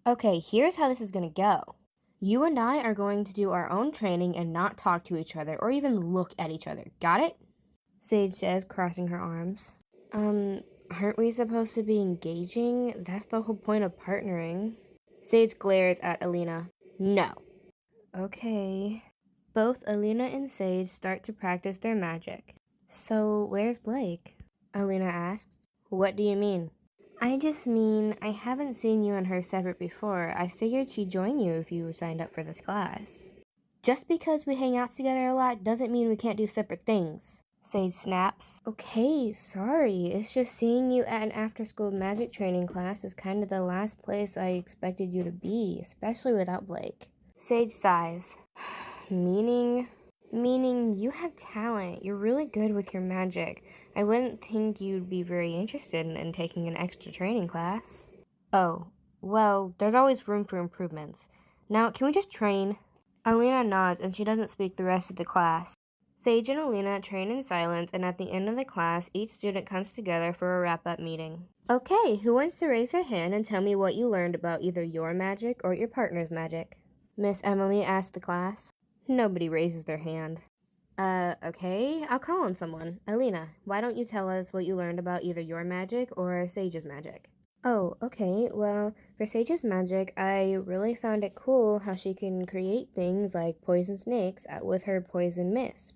Okay, here's how this is gonna go. You and I are going to do our own training and not talk to each other or even look at each other. Got it? Sage says, crossing her arms. Aren't we supposed to be engaging? That's the whole point of partnering. Sage glares at Alina. No. Okay. Both Alina and Sage start to practice their magic. So, where's Blake? Alina asks. What do you mean? I just mean, I haven't seen you and her separate before. I figured she'd join you if you signed up for this class. Just because we hang out together a lot doesn't mean we can't do separate things. Sage snaps. Okay, sorry. It's just seeing you at an after-school magic training class is kind of the last place I expected you to be, especially without Blake. Sage sighs. Meaning you have talent. You're really good with your magic. I wouldn't think you'd be very interested in taking an extra training class. Oh, well, there's always room for improvements. Now, can we just train? Alina nods and she doesn't speak the rest of the class. Sage and Alina train in silence, and at the end of the class, each student comes together for a wrap-up meeting. Okay, who wants to raise their hand and tell me what you learned about either your magic or your partner's magic? Miss Emily asked the class. Nobody raises their hand. Okay, I'll call on someone. Alina, why don't you tell us what you learned about either your magic or Sage's magic? Oh, okay. Well, for Sage's magic, I really found it cool how she can create things like poison snakes with her poison mist.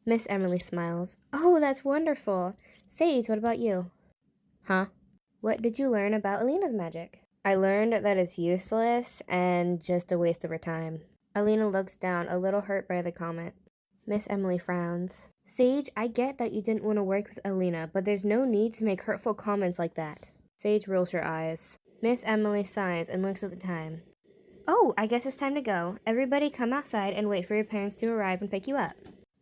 Miss Emily smiles. Oh, that's wonderful. Sage, what about you? Huh? What did you learn about Alina's magic? I learned that it's useless and just a waste of her time. Alina looks down, a little hurt by the comment. Miss Emily frowns. Sage, I get that you didn't want to work with Alina, but there's no need to make hurtful comments like that. Sage rolls her eyes. Miss Emily sighs and looks at the time. Oh, I guess it's time to go. Everybody come outside and wait for your parents to arrive and pick you up,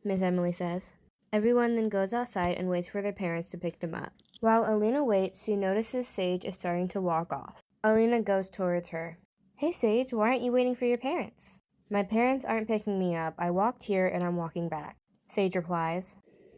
Miss Emily says. Everyone then goes outside and waits for their parents to pick them up. While Alina waits, she notices Sage is starting to walk off. Alina goes towards her. Hey Sage, why aren't you waiting for your parents? My parents aren't picking me up. I walked here and I'm walking back, Sage replies.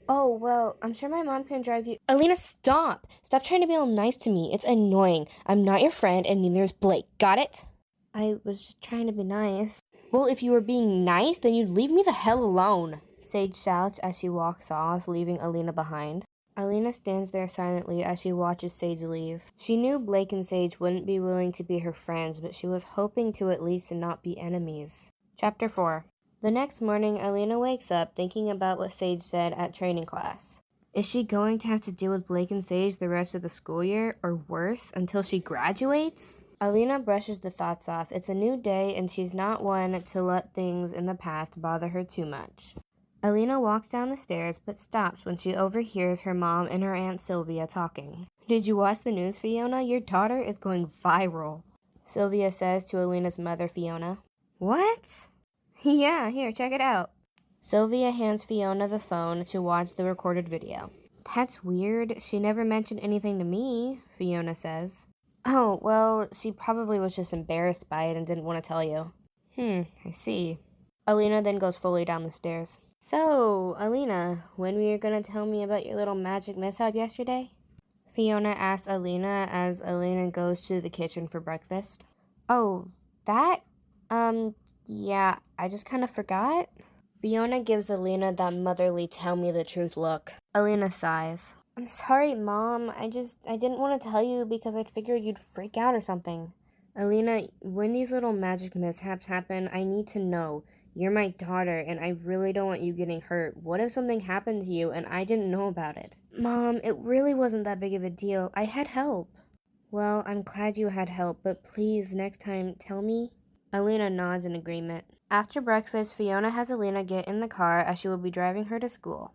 Oh, well, I'm sure my mom can drive you. Alina, stop! Stop trying to be all nice to me. It's annoying. I'm not your friend and neither is Blake. Got it? I was just trying to be nice. Well, if you were being nice, then you'd leave me the hell alone, Sage shouts as she walks off, leaving Alina behind. Alina stands there silently as she watches Sage leave. She knew Blake and Sage wouldn't be willing to be her friends, but she was hoping to at least not be enemies. Chapter 4. The next morning, Alina wakes up thinking about what Sage said at training class. Is she going to have to deal with Blake and Sage the rest of the school year, or worse, until she graduates? Alina brushes the thoughts off. It's a new day, and she's not one to let things in the past bother her too much. Alina walks down the stairs, but stops when she overhears her mom and her Aunt Sylvia talking. Did you watch the news, Fiona? Your daughter is going viral, Sylvia says to Alina's mother, Fiona. What? Yeah, here, check it out. Sylvia hands Fiona the phone to watch the recorded video. That's weird. She never mentioned anything to me, Fiona says. Oh, well, she probably was just embarrassed by it and didn't want to tell you. I see. Alina then goes fully down the stairs. So, Alina, when were you going to tell me about your little magic mishap yesterday? Fiona asks Alina as Alina goes to the kitchen for breakfast. Oh, that? Yeah, I just kind of forgot. Fiona gives Alina that motherly tell me the truth look. Alina sighs. I'm sorry, Mom. I didn't want to tell you because I figured you'd freak out or something. Alina, when these little magic mishaps happen, I need to know. You're my daughter, and I really don't want you getting hurt. What if something happened to you and I didn't know about it? Mom, it really wasn't that big of a deal. I had help. Well, I'm glad you had help, but please, next time, tell me. Alina nods in agreement. After breakfast, Fiona has Alina get in the car as she will be driving her to school.